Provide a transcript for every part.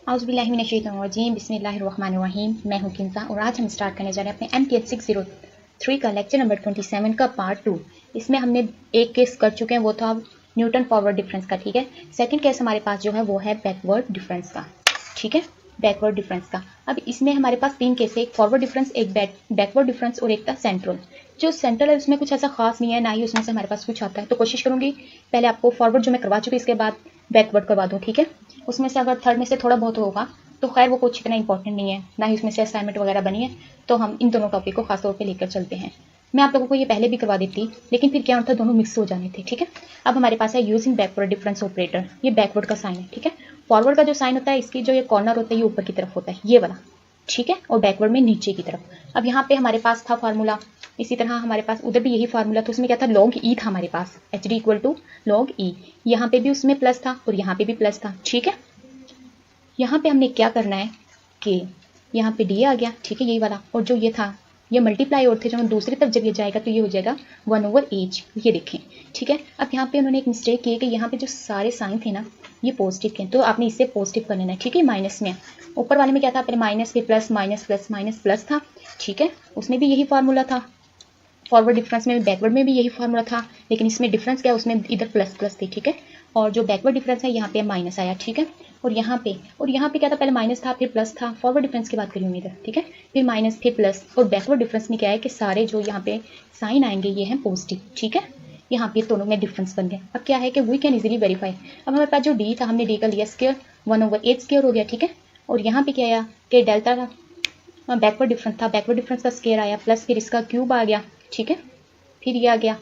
औज़ुबिल्लाहिमिनश्शैतानिर्रजीम बिस्मिल्लाहिर्रहमानिर्रहीम। मैं हूँ किंज़ा और आज हम स्टार्ट करने जा रहे हैं अपने MTH 603 का लेक्चर नंबर 27 का पार्ट 2। इसमें हमने एक केस कर चुके हैं, वो था न्यूटन फॉरवर्ड डिफरेंस का। ठीक है, सेकंड केस हमारे पास जो है वो है बैकवर्ड डिफरेंस का। ठीक है, बैकवर्ड डिफरेंस का। अब इसमें हमारे पास तीन केस है, एक फॉरवर्ड डिफरेंस, एक बैकवर्ड डिफरेंस और एक था सेंट्रल। जो सेंट्रल है उसमें कुछ ऐसा खास नहीं है, ना ही उसमें से हमारे पास कुछ आता है। तो कोशिश करूंगी पहले आपको फॉरवर्ड जो मैं करवा चुकी इसके बाद बैकवर्ड करवा दूँ। ठीक है, उसमें से अगर थर्ड में से थोड़ा बहुत होगा तो खैर वो कुछ इतना इंपॉर्टेंट नहीं है, ना ही उसमें से असाइनमेंट वगैरह बनी है। तो हम इन दोनों टॉपिक को खासतौर पे लेकर चलते हैं। मैं आप लोगों को ये पहले भी करवा देती, लेकिन फिर क्या होता, दोनों मिक्स हो जाने थे। ठीक है, अब हमारे पास है यूजिंग बैकवर्ड डिफरेंस ऑपरेटर। ये बैकवर्ड का साइन है। ठीक है, फॉरवर्ड का जो साइन होता है इसकी जो ये कॉर्नर होता है ये ऊपर की तरफ होता है, ये वाला। ठीक है, और बैकवर्ड में नीचे की तरफ। अब यहाँ पे हमारे पास था फार्मूला, इसी तरह हमारे पास उधर भी यही फार्मूला था। उसमें क्या था, लॉग ई था हमारे पास, H D equal to log e. यहाँ पे भी उसमें प्लस था और यहाँ पे भी प्लस था। ठीक है, यहाँ पे हमने क्या करना है कि यहाँ पे डी आ गया। ठीक है, यही वाला, और जो ये था ये मल्टीप्लाई और थे, जो दूसरी तरफ जब ये जाएगा तो ये हो जाएगा 1/h। ये देखें। ठीक है, अब यहाँ पे उन्होंने एक मिस्टेक की है कि यहाँ पे जो सारे साइन थे ना ये पॉजिटिव थे, तो आपने इससे पॉजिटिव कर लेना है। ठीक है, माइनस में, ऊपर वाले में क्या था, पहले माइनस फिर plus, minus plus minus plus था। ठीक है, उसमें भी यही फार्मूला था, फॉरवर्ड डिफरेंस में भी बैकवर्ड में भी यही फार्मूला था, लेकिन इसमें डिफरेंस क्या है, उसमें इधर प्लस प्लस थी। ठीक है, और जो बैकवर्ड डिफरेंस है यहाँ पे माइनस आया। ठीक है, और यहाँ पे क्या था, पहले माइनस था फिर प्लस था। फॉरवर्ड डिफरेंस की बात करी हूँ इधर। ठीक है, फिर माइनस फिर प्लस, और बैकवर्ड डिफरेंस में क्या है कि सारे जो यहाँ पे साइन आएंगे ये हैं पॉजिटिव। ठीक है, यहाँ पे दोनों में डिफरेंस बन गया। अब क्या है कि वी कैन इजीली वेरीफाई। अब हमारे पास जो डी था, हमने डी का लिया स्क्वायर, 1/h स्क्वायर हो गया। ठीक है, और यहाँ पे क्या आया कि डेल्टा था, बैकवर्ड डिफरेंस था, बैकवर्ड डिफरेंस का स्क्वायर आया, प्लस फिर इसका क्यूब आ गया। ठीक है, फिर ये आ गया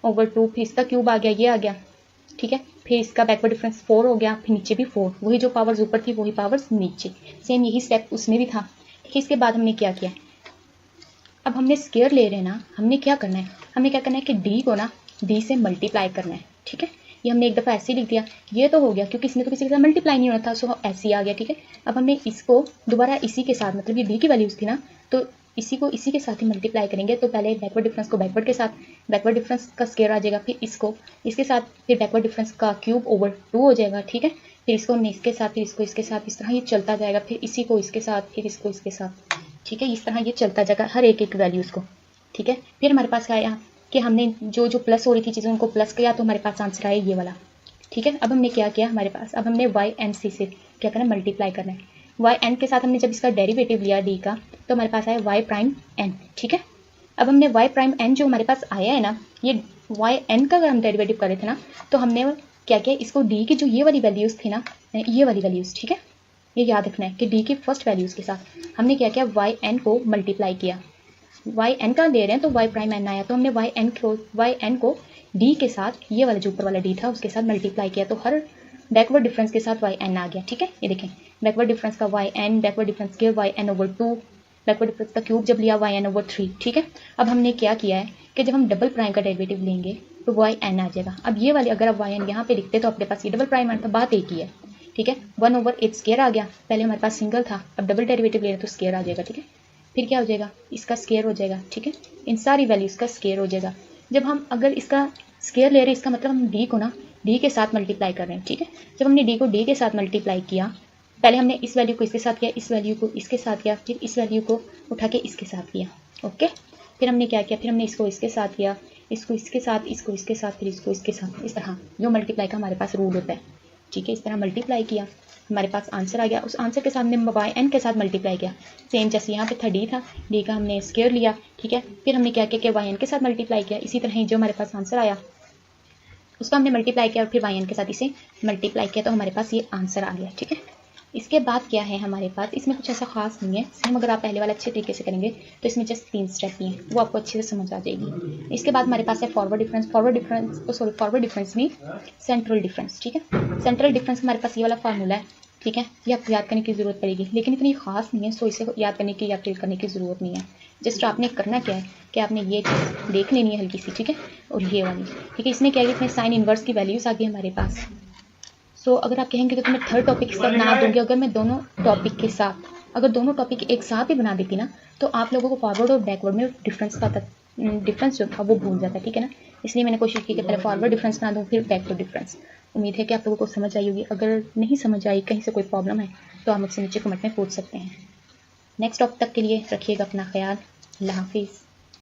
ओवर 2, फिर इसका क्यूब आ गया, ये आ गया। ठीक है, फिर इसका बैकवर्ड डिफरेंस 4 हो गया, फिर नीचे भी 4, वही जो पावर्स ऊपर थी वही पावर्स नीचे, सेम यही स्टेप उसमें भी था। ठीक है, इसके बाद हमने क्या किया, अब हमने स्क्वायर ले रहे हैं ना, हमने क्या करना है, कि डी को ना डी से मल्टीप्लाई करना है। ठीक है, ये हमने एक दफ़ा ऐसे लिख दिया, ये तो हो गया क्योंकि इसमें तो किसी के साथ मल्टीप्लाई नहीं होना था, सो ऐसे ही आ गया। ठीक है, अब हमने इसको दोबारा इसी के साथ, मतलब ये डी की वैल्यूज़ थी ना, तो इसी को इसी के साथ ही मल्टीप्लाई करेंगे। तो पहले बैकवर्ड डिफरेंस को बैकवर्ड के साथ, बैकवर्ड डिफरेंस का स्क्वायर आ जाएगा, फिर इसको इसके साथ, फिर बैकवर्ड डिफरेंस का क्यूब ओवर 2 हो जाएगा। ठीक है, फिर इसको हमने इसके साथ, फिर इसको इसके साथ, इस तरह ये चलता जाएगा, फिर इसी को इसके साथ, फिर इसको इसके साथ। ठीक है, इस तरह ये चलता जाएगा हर एक एक वैल्यूज़ को। ठीक है, फिर हमारे पास क्या आया कि हमने जो जो प्लस हो रही थी चीज़ें उनको प्लस किया, तो हमारे पास आंसर आया ये वाला। ठीक है, अब हमने क्या किया, हमारे पास अब हमने वाई एन सी से क्या करना है, मल्टीप्लाई करना है। वाई एन के साथ हमने जब इसका डेरिवेटिव लिया डी का, तो हमारे पास आया वाई प्राइम एन। ठीक है, अब हमने वाई प्राइम एन जो हमारे पास आया है ना, ये वाई एन का अगर हम डेरिवेटिव कर रहे थे ना, तो हमने क्या किया, इसको डी की जो ये वाली वैल्यूज़ थी ना, ये वाली वैल्यूज़, ठीक है, ये याद रखना है कि डी की फर्स्ट वैल्यूज़ के साथ हमने क्या किया, वाई एन को मल्टीप्लाई किया। वाई एन का ले रहे हैं तो वाई प्राइम एन आया, तो हमने वाई एन को डी के साथ, ये वाला जो ऊपर वाला डी था उसके साथ मल्टीप्लाई किया, तो हर बैकवर्ड डिफरेंस के साथ वाई एन आ गया। ठीक है, ये देखें, बैकवर्ड डिफरेंस का वाई एन, बैकवर्ड डिफरेंस के y n over 2, backward difference का क्यूब जब लिया वाई एन ओवर 3। ठीक है, अब हमने क्या किया है कि जब हम डबल प्राइम का डेरिवेटिव लेंगे तो वाई एन आ जाएगा। अब ये वाले अगर आप वाई एन यहाँ पे लिखते तो अपने पास ये डबल प्राइम आता, बात एक ही है। ठीक है, 1/h स्क्वायर आ गया, पहले हमारे पास सिंगल था, अब डबल डेरिवेटिव ले रहे तो स्क्वायर आ जाएगा। ठीक है, फिर क्या हो जाएगा, इसका स्क्वायर हो जाएगा। ठीक है, इन सारी वैल्यूज़ का स्क्वायर हो जाएगा। जब हम अगर इसका स्क्वायर ले रहे हैं, इसका मतलब हम डी को ना डी के साथ मल्टीप्लाई कर रहे हैं। ठीक है, जब हमने डी को डी के साथ मल्टीप्लाई किया, पहले हमने इस वैल्यू को इसके साथ किया, इस वैल्यू को इसके साथ किया, फिर इस वैल्यू को उठा के इसके साथ किया। ओके, फिर हमने क्या किया, फिर हमने इसको इसके साथ किया, इसको इसके साथ, इसको इसके साथ, फिर इसको इसके साथ, इस तरह जो मल्टीप्लाई का हमारे पास रूल होता है। ठीक है, इस तरह मल्टीप्लाई किया, हमारे पास आंसर आ गया। उस आंसर के साथ हमने वाई एन के साथ मल्टीप्लाई किया, सेम जैसे यहाँ पे था डी का हमने स्क्वायर लिया। ठीक है, फिर हमने क्या किया कि वाई एन के साथ मल्टीप्लाई किया, इसी तरह ही जो हमारे पास आंसर आया उसको हमने मल्टीप्लाई किया और फिर वाई एन के साथ इसे मल्टीप्लाई किया, तो हमारे पास ये आंसर आ गया। ठीक है, इसके बाद क्या है हमारे पास, इसमें कुछ ऐसा खास नहीं है, सेम अगर आप पहले वाला अच्छे तरीके से करेंगे तो इसमें जस्ट 3 स्टेप ही हैं, वो आपको अच्छे से समझ आ जाएगी। इसके बाद हमारे पास है फॉरवर्ड डिफरेंस में सेंट्रल डिफरेंस। ठीक है, सेंट्रल डिफरेंस हमारे पास ये वाला फार्मूला है। ठीक है, ये आपको याद करने की ज़रूरत पड़ेगी, लेकिन इतनी खास नहीं है, सो इसे याद करने की या फिल करने की ज़रूरत नहीं है। जस्ट आपने करना क्या है कि आपने ये चीज़ देख लेनी है हल्की सी। ठीक है, और ये वाली, ठीक है, इसमें क्या है, इसमें साइन इन्वर्स की वैल्यूज़ आ गई हमारे पास। सो अगर आप कहेंगे तो मैं थर्ड टॉपिक सब बना दूंगी, अगर मैं दोनों टॉपिक के साथ, अगर दोनों टॉपिक एक साथ ही बना देती ना, तो आप लोगों को फॉरवर्ड और बैकवर्ड में डिफरेंस डिफरेंस जो था वो भूल जाता है, ठीक है ना। इसलिए मैंने कोशिश की कि पहले फॉरवर्ड डिफरेंस ना दूँ फिर बैक टू डिफरेंस। उम्मीद है कि आप लोगों को समझ आई होगी। अगर नहीं समझ आई, कहीं से कोई प्रॉब्लम है तो आप मुझसे नीचे कमेंट में पूछ सकते हैं। नेक्स्ट टॉपिक तक के लिए रखिएगा अपना ख्याल। अल्लाह हाफिज़।